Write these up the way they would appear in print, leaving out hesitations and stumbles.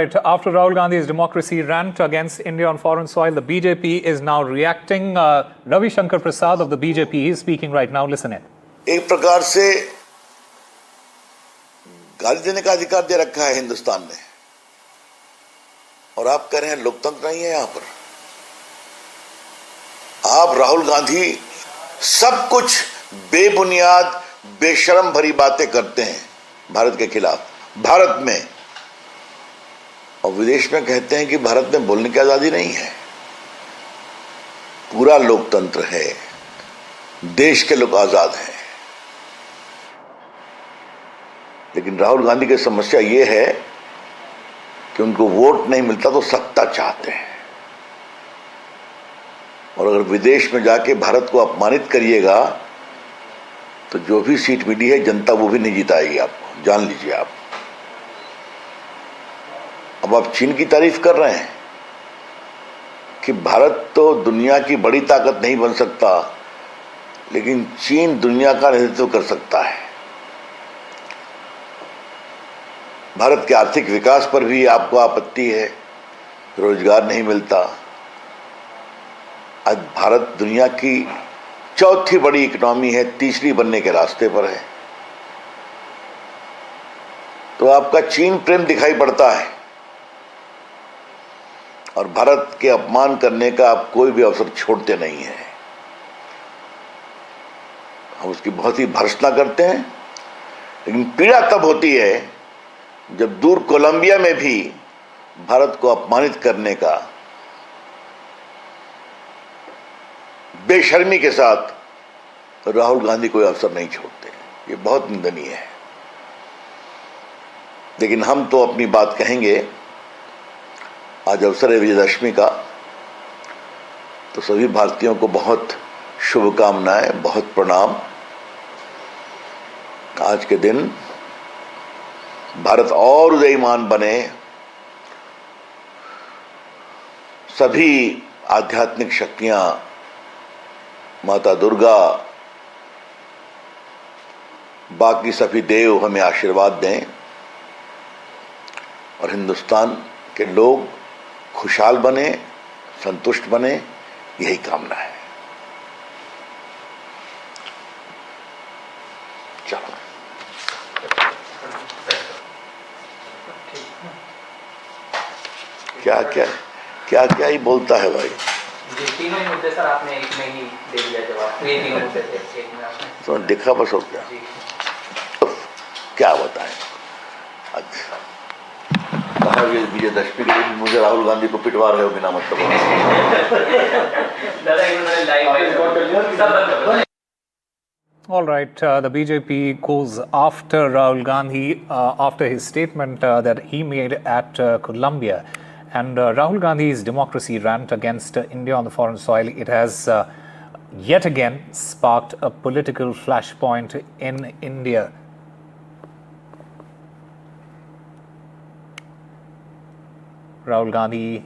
After Rahul Gandhi's democracy rant against India on foreign soil, the BJP is now reacting. Ravi Shankar Prasad of the BJP is speaking right now. Listen in. एक प्रकार से गाली देने का अधिकार दे रखा है हिंदुस्तान ने, और आप कह रहे हैं लोकतंत्र नहीं है। यहां पर आप राहुल गांधी सब कुछ बेबुनियाद बेशरम भरी बातें करते हैं भारत के खिलाफ, भारत में, और विदेश में कहते हैं कि भारत में बोलने की आजादी नहीं है। पूरा लोकतंत्र है, देश के लोग आजाद हैं। लेकिन राहुल गांधी की समस्या ये है कि उनको वोट नहीं मिलता तो सत्ता चाहते हैं, और अगर विदेश में जाके भारत को अपमानित करिएगा तो जो भी सीट मिली है जनता वो भी नहीं जिताएगी आपको, जान लीजिए आप। अब आप चीन की तारीफ कर रहे हैं कि भारत तो दुनिया की बड़ी ताकत नहीं बन सकता, लेकिन चीन दुनिया का नेतृत्व कर सकता है। भारत के आर्थिक विकास पर भी आपको आपत्ति है, रोजगार नहीं मिलता। आज भारत दुनिया की चौथी बड़ी इकोनॉमी है, तीसरी बनने के रास्ते पर है। तो आपका चीन प्रेम दिखाई पड़ता है, और भारत के अपमान करने का आप कोई भी अवसर छोड़ते नहीं हैं। हम उसकी बहुत ही भर्त्सना करते हैं, लेकिन पीड़ा तब होती है जब दूर कोलंबिया में भी भारत को अपमानित करने का बेशर्मी के साथ राहुल गांधी कोई अवसर नहीं छोड़ते। ये बहुत निंदनीय है। लेकिन हम तो अपनी बात कहेंगे। आज अवसर है विजयदशमी का, तो सभी भारतीयों को बहुत शुभकामनाएं, बहुत प्रणाम। आज के दिन भारत और उदयमान बने, सभी आध्यात्मिक शक्तियां, माता दुर्गा, बाकी सभी देव हमें आशीर्वाद दें, और हिंदुस्तान के लोग खुशहाल बने, संतुष्ट बने, यही कामना है। चलो, क्या क्या क्या क्या ही बोलता है भाई। तीनों मुद्दे सर आपने एक में ही दे दिया जवाब। ये तीनों मुद्दे थे, एक में आपने तो दिखा बस हो गया। तो क्या बताएं। अच्छा, कहा विजयदशमी के दिन मुझे राहुल गांधी को पिटवा रहे हो बिना मतलब। All right, the BJP goes after Rahul Gandhi after his statement that he made at Colombia. And Rahul Gandhi's democracy rant against India on the foreign soil, it has yet again sparked a political flashpoint in India. Rahul Gandhi,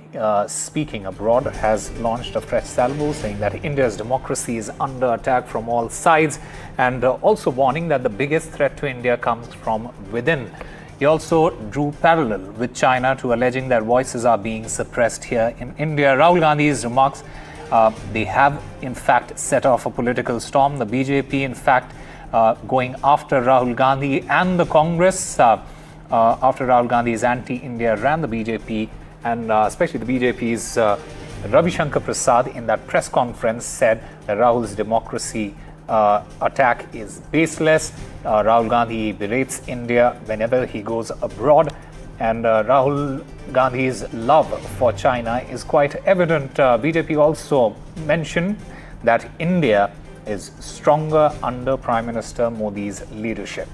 speaking abroad, has launched a fresh salvo saying that India's democracy is under attack from all sides, and also warning that the biggest threat to India comes from within. He also drew parallel with China to alleging that voices are being suppressed here in India. Rahul Gandhi's remarks, they have in fact set off a political storm. The BJP in fact going after Rahul Gandhi and the Congress after Rahul Gandhi's anti-India rant. The BJP and especially the BJP's Ravi Shankar Prasad in that press conference said that Rahul's democracy attack is baseless. Rahul Gandhi berates India whenever he goes abroad, and Rahul Gandhi's love for China is quite evident. BJP also mentioned that India is stronger under Prime Minister Modi's leadership.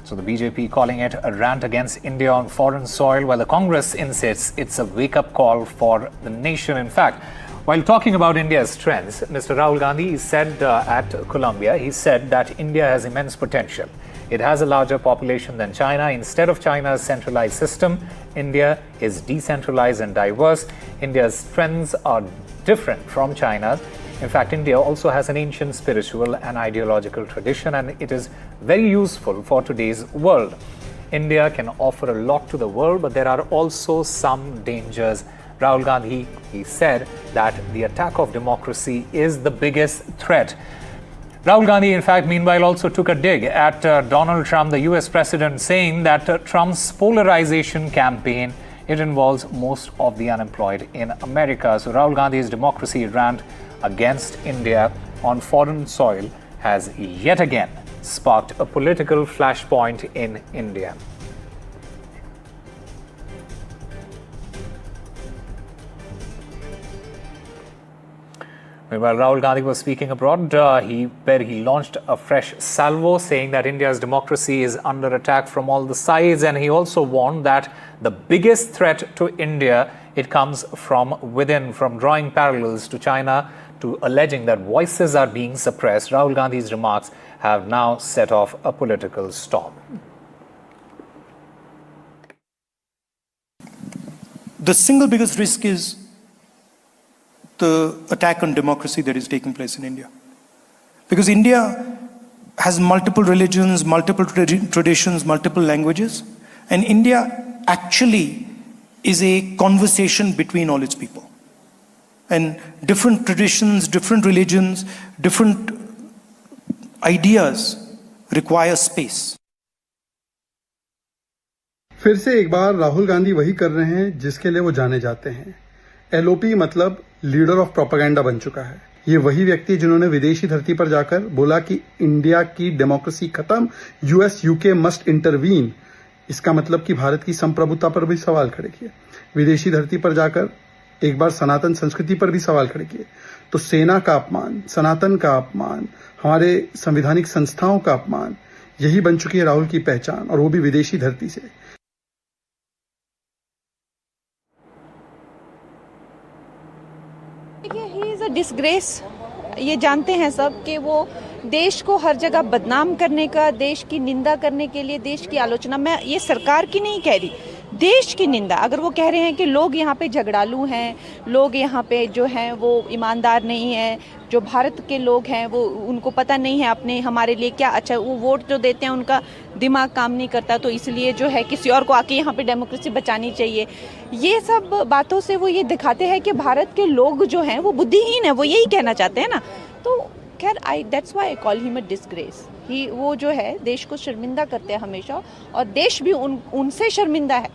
So the BJP calling it a rant against India on foreign soil, while the Congress insists it's a wake-up call for the nation. In fact, while talking about India's strengths, Mr. Rahul Gandhi said at Colombia, he said that India has immense potential. It has a larger population than China. Instead of China's centralized system, India is decentralized and diverse. India's strengths are different from China's. In fact, India also has an ancient spiritual and ideological tradition, and it is very useful for today's world. India can offer a lot to the world, but there are also some dangers. Rahul Gandhi, he said that the attack of democracy is the biggest threat. Rahul Gandhi, in fact, meanwhile, also took a dig at Donald Trump, the US president, saying that Trump's polarization campaign, it involves most of the unemployed in America. So Rahul Gandhi's democracy rant against India on foreign soil has yet again sparked a political flashpoint in India. While Rahul Gandhi was speaking abroad, he launched a fresh salvo, saying that India's democracy is under attack from all the sides, and he also warned that the biggest threat to India, it comes from within, from drawing parallels to China, to alleging that voices are being suppressed. Rahul Gandhi's remarks have now set off a political storm. The single biggest risk is the attack on democracy that is taking place in India. Because India has multiple religions, multiple traditions, multiple languages, and India actually is a conversation between all its people. And different traditions, different religions, different ideas require space. फिर से एक बार राहुल गांधी वही कर रहे हैं जिसके लिए वो जाने जाते हैं। एलओपी मतलब लीडर ऑफ प्रोपेगेंडा बन चुका है। ये वही व्यक्ति जिन्होंने विदेशी धरती पर जाकर बोला कि इंडिया की डेमोक्रेसी खत्म, यूएस यूके मस्ट इंटरवीन। इसका मतलब कि भारत की संप्रभुता पर भी सवाल खड़े किए। विदेशी धरती पर जाकर एक बार सनातन संस्कृति पर भी सवाल खड़े किए। तो सेना का अपमान, सनातन का अपमान, हमारे संवैधानिक संस्थाओं का अपमान, यही बन चुकी है राहुल की पहचान, और वो भी विदेशी धरती से। He is a disgrace. ये जानते हैं सब कि वो देश को हर जगह बदनाम करने का, देश की निंदा करने के लिए, देश की आलोचना, मैं ये सरकार की नहीं कह रही, देश की निंदा। अगर वो कह रहे हैं कि लोग यहाँ पे झगड़ालू हैं, लोग यहाँ पे जो हैं वो ईमानदार नहीं हैं, जो भारत के लोग हैं वो उनको पता नहीं है अपने हमारे लिए क्या अच्छा, वो वोट जो देते हैं उनका दिमाग काम नहीं करता, तो इसलिए जो है किसी और को आके यहाँ पे डेमोक्रेसी बचानी चाहिए। ये सब बातों से वो ये दिखाते हैं कि भारत के लोग जो हैं वो बुद्धिहीन है, वो यही कहना चाहते हैं ना। तो खैर that's why I call him a disgrace. वो जो है देश को शर्मिंदा करते हैं हमेशा, और देश भी उनसे शर्मिंदा है।